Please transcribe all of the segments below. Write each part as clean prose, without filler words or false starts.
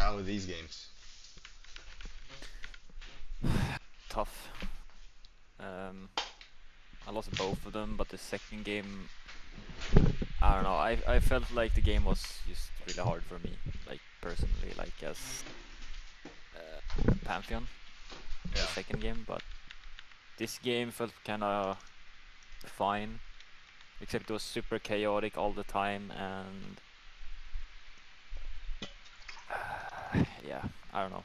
how are these games? Tough. Um, I lost both of them, but the second game, I don't know. I felt like the game was just really hard for me, like personally, like as Pantheon in the Yeah. second game. But this game felt kind of fine, except it was super chaotic all the time, and yeah, I don't know.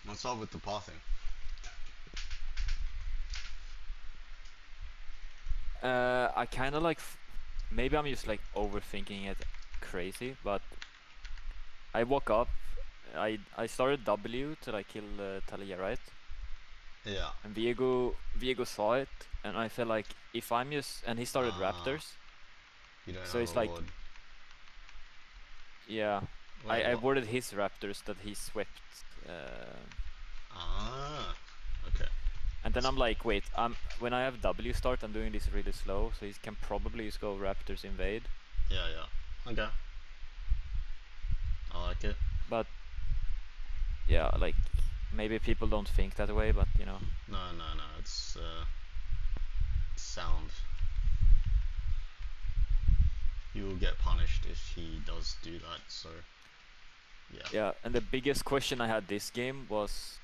What's up with the pathing? I kind of like, maybe I'm just like overthinking it crazy, but I woke up. I started W to like kill Talia, right? Yeah. And Viego saw it, and I felt like if I'm just and he started Uh, Raptors, you don't so have it's a like ward. yeah, Wait, I what? warded his Raptors that he swept, Ah, okay. and then I'm like, wait, when I have W start, I'm doing this really slow, so he can probably just go Raptors invade, Yeah, yeah. Okay. I like it. but yeah, like maybe people don't think that way, but you know, No, no, no. It's sound. You will get punished if he does do that. So yeah. yeah. And the biggest question I had this game was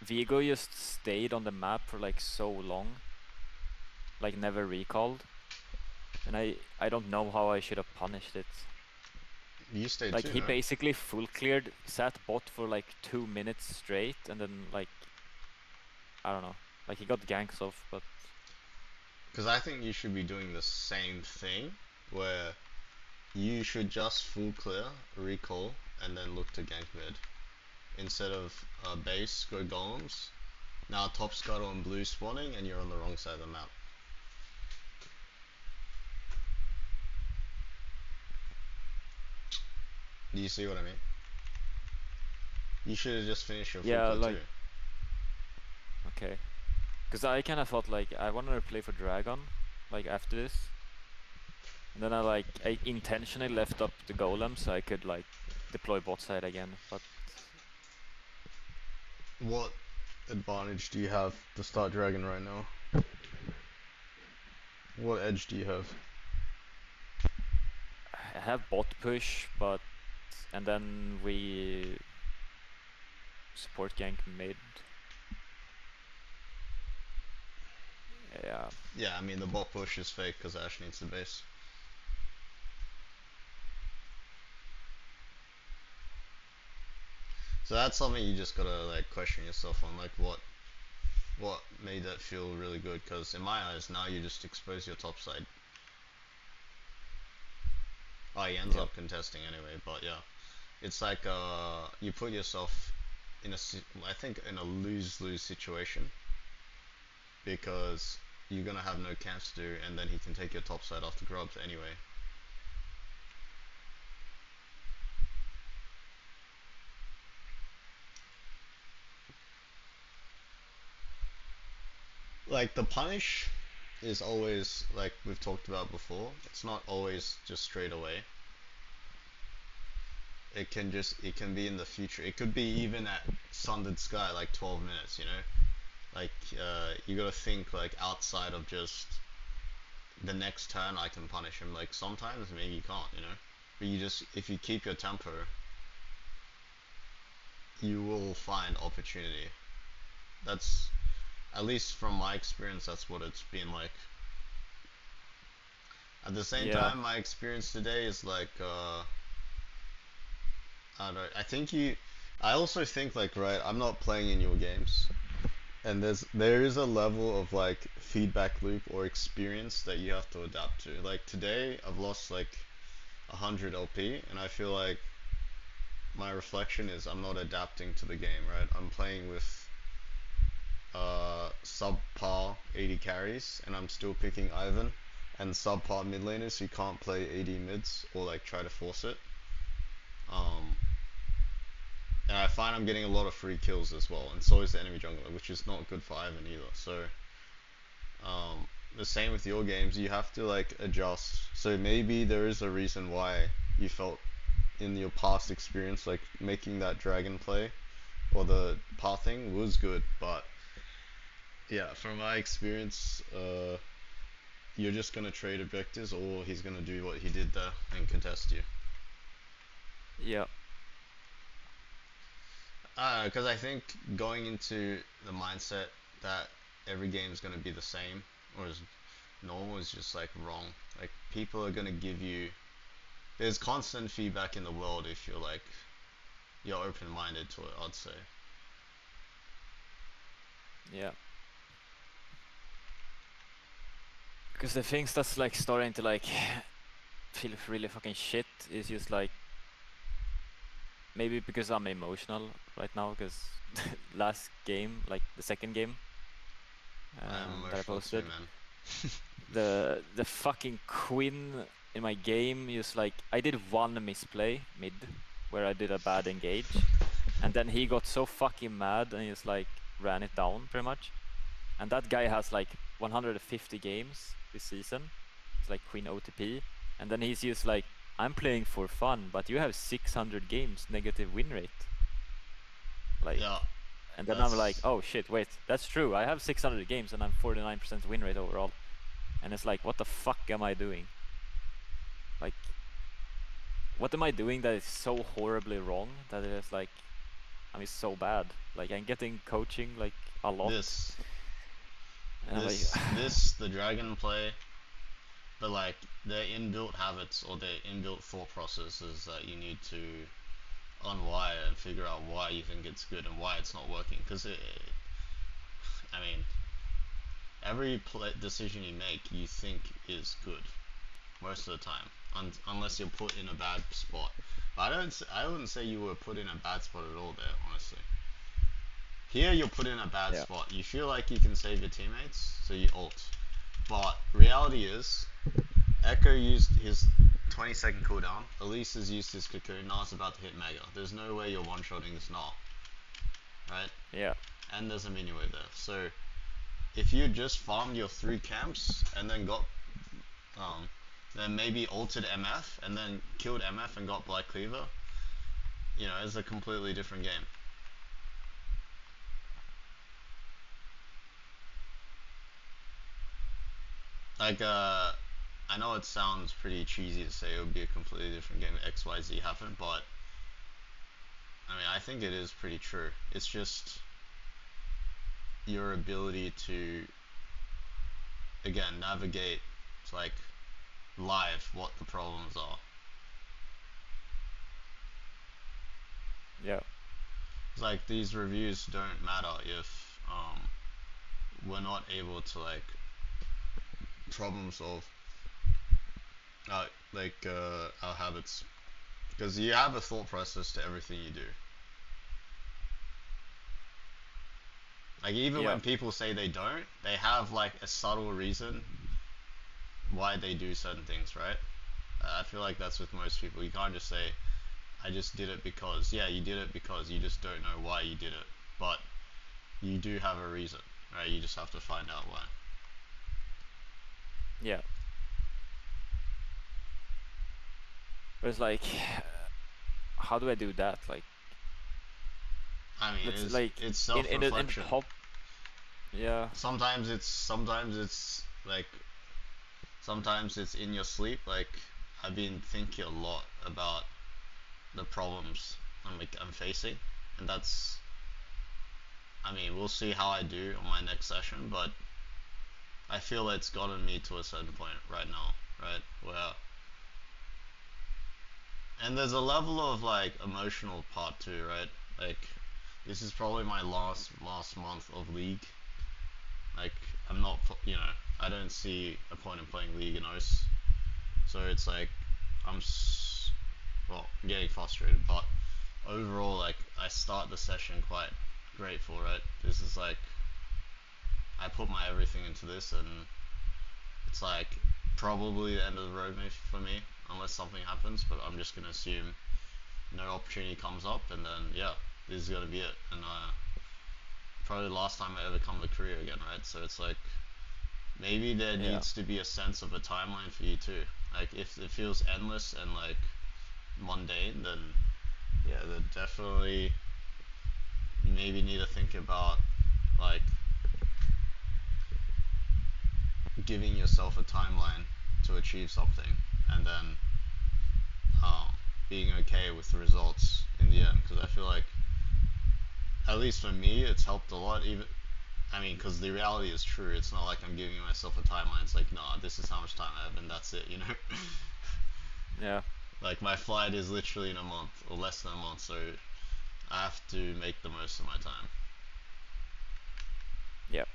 Viego just stayed on the map for like so long, like never recalled. And I don't know how I should have punished it. You stayed Like too, he no? basically full cleared, sat bot for like 2 minutes straight, and then like I don't know, like he got ganks off, but Because I think you should be doing the same thing, where you should just full clear, recall, and then look to gank mid instead of base go golems. Now top scuttle and blue spawning, and you're on the wrong side of the map. Do you see what I mean? You should have just finished your full yeah, clear too. like okay, because I kind of thought like I wanted to play for Dragon, like after this, and then I intentionally left up the golem so I could like deploy bot side again, but What advantage do you have to start dragon right now? What edge do you have? I have bot push, but and then we support gank mid. Yeah, Yeah, I mean the bot push is fake because Ash needs the base. So that's something you just gotta like question yourself on, like what made that feel really good? Because in my eyes, now you just expose your top side. Oh, he ends yep. up contesting anyway, but yeah, it's like you put yourself in I think in a lose-lose situation because you're gonna have no camps to do, and then he can take your top side off the grubs anyway. Like the punish is always like we've talked about before. It's not always just straight away. It can be in the future. It could be even at Sundered Sky like 12 minutes. You know, like you gotta think like outside of just the next turn I can punish him. Like sometimes maybe you can't. You know, but you just if you keep your tempo, you will find opportunity. That's at least from my experience. That's what it's been like. At the same Yeah, time, my experience today is like I don't know. I think you. I also think like right. I'm not playing in your games, and there is a level of like feedback loop or experience that you have to adapt to. Like today, I've lost like 100 LP, and I feel like my reflection is I'm not adapting to the game. Right. I'm playing with subpar 80 carries, and I'm still picking Ivan, and subpar mid laners who can't play AD mids or like try to force it. Um, and I find I'm getting a lot of free kills as well, and so is the enemy jungler, which is not good for Ivan either. So the same with your games, you have to like adjust. So maybe there is a reason why you felt in your past experience, like making that dragon play or the pathing was good, but yeah, from my experience, you're just gonna trade objectives, or he's gonna do what he did there and contest you. Yeah. Because I think going into the mindset that every game is gonna be the same or is normal is just like wrong. Like people are gonna give you. There's constant feedback in the world if you're open-minded to it. I'd say. Yeah. Because the things that's like starting to like feel really fucking shit is just like maybe because I'm emotional right now because last game, like the second game I'm that I emotional too, posted, man. the fucking Quinn in my game is like I did one misplay mid where I did a bad engage, and then he got so fucking mad and he just like ran it down pretty much. And that guy has like 150 games this season. It's like Queen OTP, and then he's just like, I'm playing for fun, but you have 600 games negative win rate. Like, Yeah, and then I'm like, that's oh shit, wait, that's true. I have 600 games and I'm 49% win rate overall. And it's like, what the fuck am I doing? Like, what am I doing that is so horribly wrong that it is like, I mean, so bad. Like, I'm getting coaching like a lot, this and I'm like, this the dragon play, but like their inbuilt habits or their inbuilt thought processes that you need to unwire and figure out why you think it's good and why it's not working. Because I mean, every decision you make, you think is good most of the time, unless you're put in a bad spot. But I wouldn't say you were put in a bad spot at all there, honestly. Here you're put in a bad yeah, spot. You feel like you can save your teammates, so you ult. But reality is, Echo used his 20-second cooldown. Elise has used his cocoon. Nah's about to hit Mega. There's no way you're one-shotting this Nah, right? yeah, And there's a mini-wave there. So if you just farmed your 3 camps and then got, um, then maybe ulted MF and then killed MF and got Black Cleaver, it's a completely different game. Like, I know it sounds pretty cheesy to say it would be a completely different game if XYZ happened, but I mean, I think it is pretty true. It's just your ability to, again, navigate like live what the problems are. yeah, It's like these reviews don't matter if we're not able to like problem solve our habits, because you have a thought process to everything you do. Like even yeah, when people say they don't, they have like a subtle reason why they do certain things, right? I feel like that's with most people. You can't just say, I just did it because. Yeah, you did it because you just don't know why you did it. But you do have a reason, right? You just have to find out why. yeah. But it's like, how do I do that? Like, I mean, let's like it's in the self-reflection. top, yeah, Sometimes it's in your sleep. Like I've been thinking a lot about the problems I'm facing, and that's. I mean, we'll see how I do on my next session, but I feel it's gotten me to a certain point right now, right? Where and there's a level of like emotional part too, right? Like this is probably my last month of League. Like I'm not, I don't see a point in playing League in OS. So it's like I'm well, I'm getting frustrated, but overall, like I start the session quite grateful, right? This is like I put my everything into this, and it's like probably the end of the road for me, unless something happens. But I'm just gonna assume no opportunity comes up, and then yeah, this is gonna be it, and probably the last time I ever come to Korea again, right? So it's like maybe there yeah, needs to be a sense of a timeline for you too. Like if it feels endless and like mundane, then yeah, then definitely maybe need to think about like giving yourself a timeline to achieve something, and then uh, being okay with the results in the end. Because I feel like, at least for me, it's helped a lot. Even I mean, because the reality is true. It's not like I'm giving myself a timeline. It's like, nah, this is how much time I have, and that's it. Yeah. Like my flight is literally in a month or less than a month, so I have to make the most of my time. Yeah.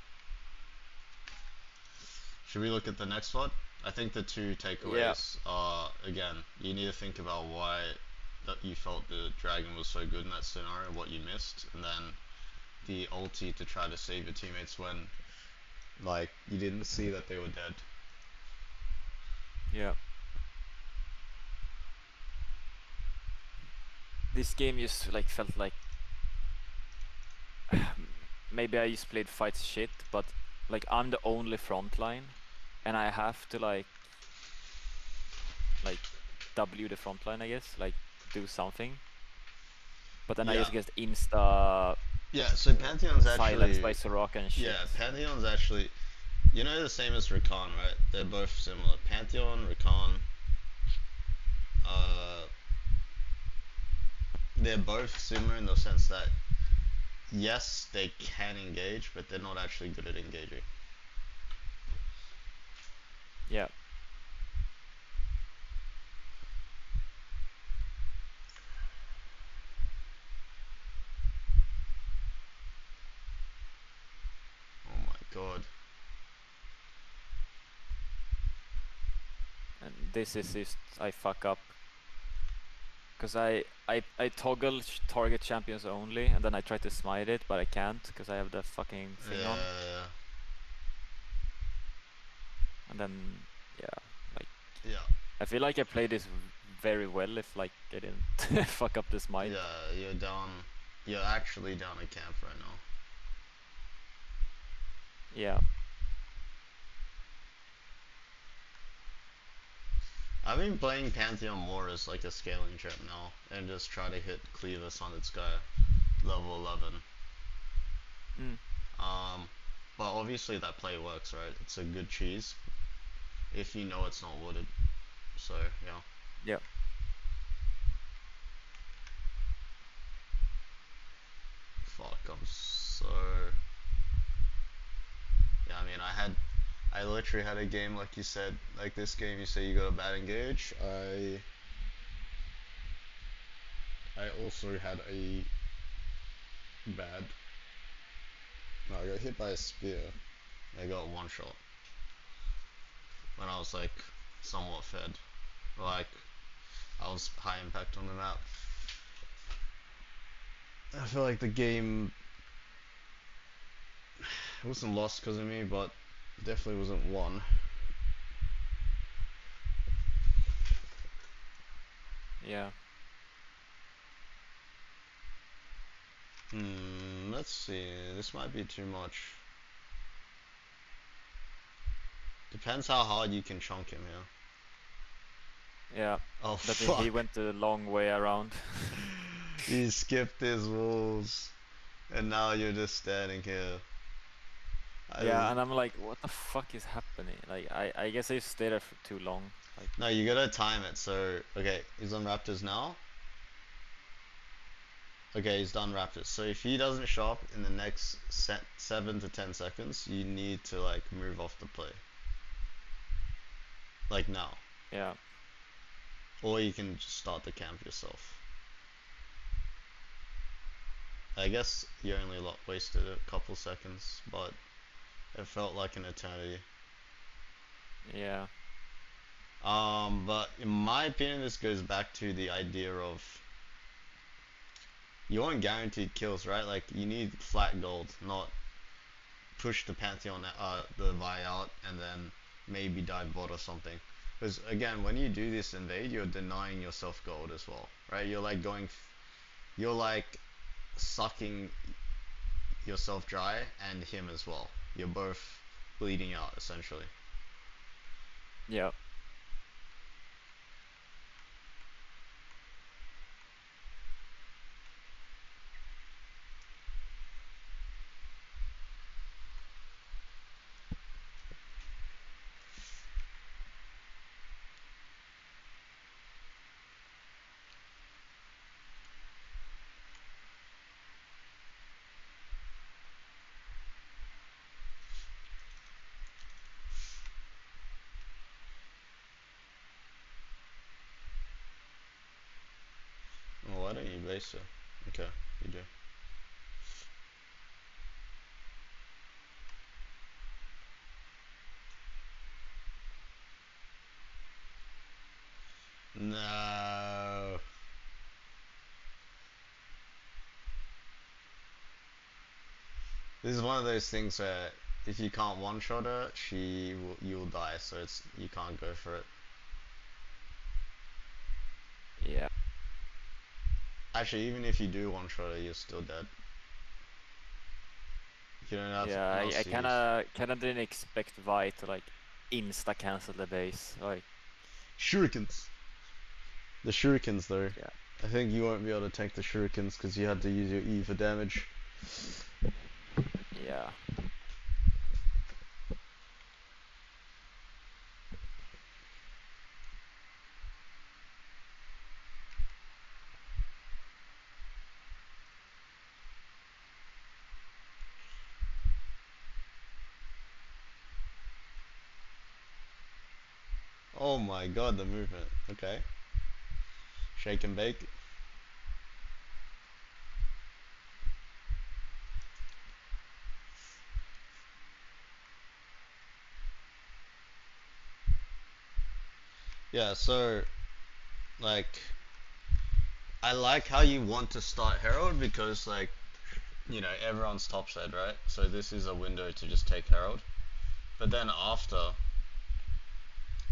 Should we look at the next one? I think the two Yeah. takeaways are, again, you need to think about why that you felt the dragon was so good in that scenario, what you missed, and then the ulti to try to save your teammates when like you didn't see that they were dead. Yeah. This game just like felt like maybe I just played fights shit, but like I'm the only frontline, and I have to like W the frontline, I guess, like do something. But then I Yeah, just get insta yeah. So Pantheon's silenced by actually, Soraka and shit. yeah, Pantheon's actually, the same as Rakan, right? They're both similar. Pantheon, Rakan, uh, they're both similar in the sense that yes, they can engage, but they're not actually good at engaging. Yeah. Oh my god. And this is just I fuck up because I toggle target champions only, and then I try to smite it, but I can't because I have the fucking thing on. Yeah, And then yeah, like yeah, I feel like I played this very well if like I didn't fuck up the smite. yeah. You're down. You're actually down a camp right now. Yeah. I've been playing Pantheon more as like a scaling trap now, and just try to hit Cleaver on its guy level 11. Mm. Um, but obviously that play works, right? It's a good cheese if you know it's not wooded. So yeah. Yeah. Fuck, I'm so. Yeah, I mean, I literally had a game like you said, like this game. You say you got a bad engage. I also had a bad. No, I got hit by a spear. I got one shot when I was like somewhat fed. Like I was high impact on the map. I feel like the game wasn't lost because of me, but definitely wasn't won. Yeah. Let's see. This might be too much. Depends how hard you can chunk him here. Yeah. Oh That he fuck! went the long way around. You skipped his walls, and now you're just standing here. I, Yeah, and I'm like, what the fuck is happening? Like, I guess I stayed there for too long. Like, no, you gotta time it. So okay, he's on Raptors now. Okay, he's done Raptors. So if he doesn't show up in the next 7 to 10 seconds, you need to like move off the play, like now, yeah. or you can just start the camp yourself. I guess you only wasted a couple seconds, but it felt like an eternity. Yeah. But in my opinion, this goes back to the idea of you want guaranteed kills, right? Like you need flat gold, not push the Pantheon, the Vi out, and then maybe dive bot or something. Because again, when you do this invade, you're denying yourself gold as well, right? You're like sucking yourself dry and him as well. You're both bleeding out essentially. Yeah. base, so okay, you do. No. This is one of those things where if you can't one shot her, you'll die. So it's you can't go for it. Yeah. Actually, even if you do one shot her, you're still dead. You don't have Yeah, enough I C's. kinda didn't expect Vi to like insta cancel the base. Like, Shurikens. The shurikens though. yeah. I think you won't be able to tank the shurikens because you had to use your E for damage. Yeah. Oh my god, the movement. Okay. Shake and bake. Yeah, so like I like how you want to start Herald because like everyone's topside, right? So this is a window to just take Herald. But then after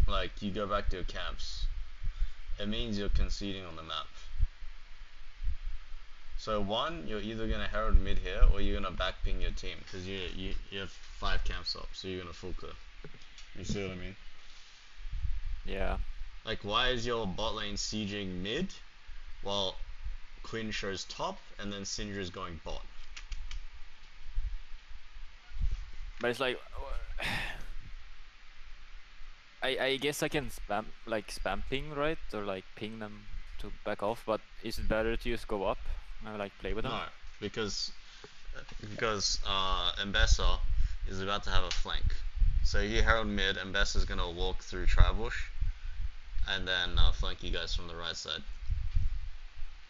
like you go back to your camps, it means you're conceding on the map. So one, you're either gonna Herald mid here or you're gonna back ping your team because you have 5 camps up, so you're gonna full clear. You see what I mean? Yeah. Like why is your bot lane sieging mid while Quinn shows top and then Syndra's going bot? But it's like I guess I can spam ping, right? Or like ping them to back off, but is it better to just go up and like play with them? No, because Mbessa is about to have a flank. So you Herald mid, Mbessa's gonna walk through Tribush and then flank you guys from the right side.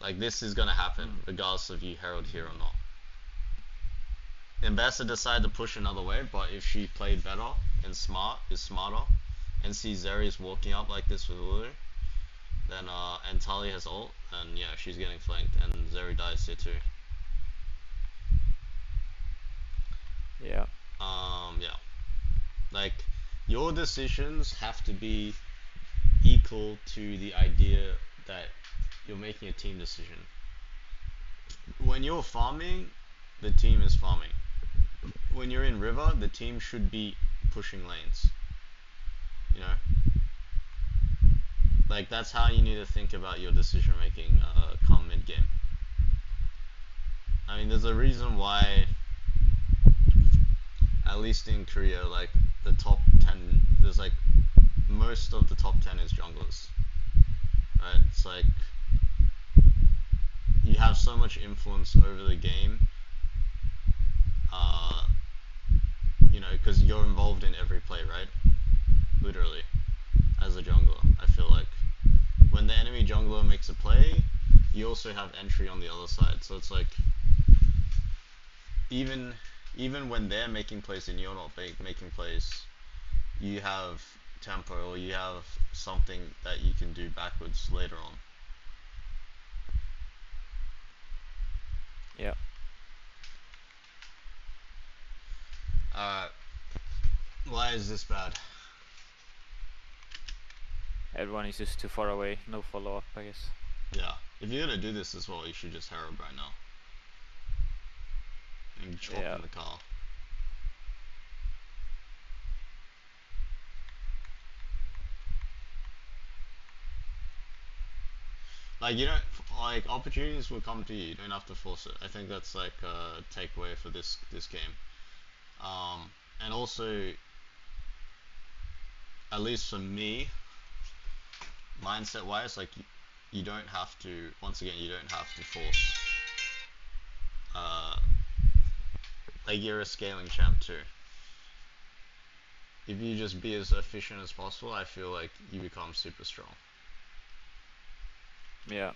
Like this is gonna happen regardless of you Herald here or not. Mbessa decided to push another way, but if she played better and smarter, and sees Zerius walking up like this with Lulu, then and Talia has ult, and yeah, she's getting flanked, and Zeri dies here too. Yeah. Yeah. Like, your decisions have to be equal to the idea that you're making a team decision. When you're farming, the team is farming. When you're in river, the team should be pushing lanes. You know? Like, that's how you need to think about your decision making come mid game. I mean, there's a reason why, at least in Korea, like, the top 10, there's like, most of the top 10 is junglers. Right? It's like, you have so much influence over the game, uh, because you're involved in every play, right? Literally, as a jungler, I feel like when the enemy jungler makes a play, you also have entry on the other side. So it's like even even when they're making plays and you're not making plays, you have tempo or you have something that you can do backwards later on. Yeah. Why is this bad? Everyone is just too far away. No follow up, I guess. Yeah, if you're gonna do this as well, you should just Herald right now and chop Yeah. in the car. Like you don't like opportunities will come to you. You don't have to force it. I think that's like a takeaway for this game. And also, at least for me, mindset wise, like you don't have to. Once again, you don't have to force. Uh, like you're a scaling champ too. If you just be as efficient as possible, I feel like you become super strong. Yeah.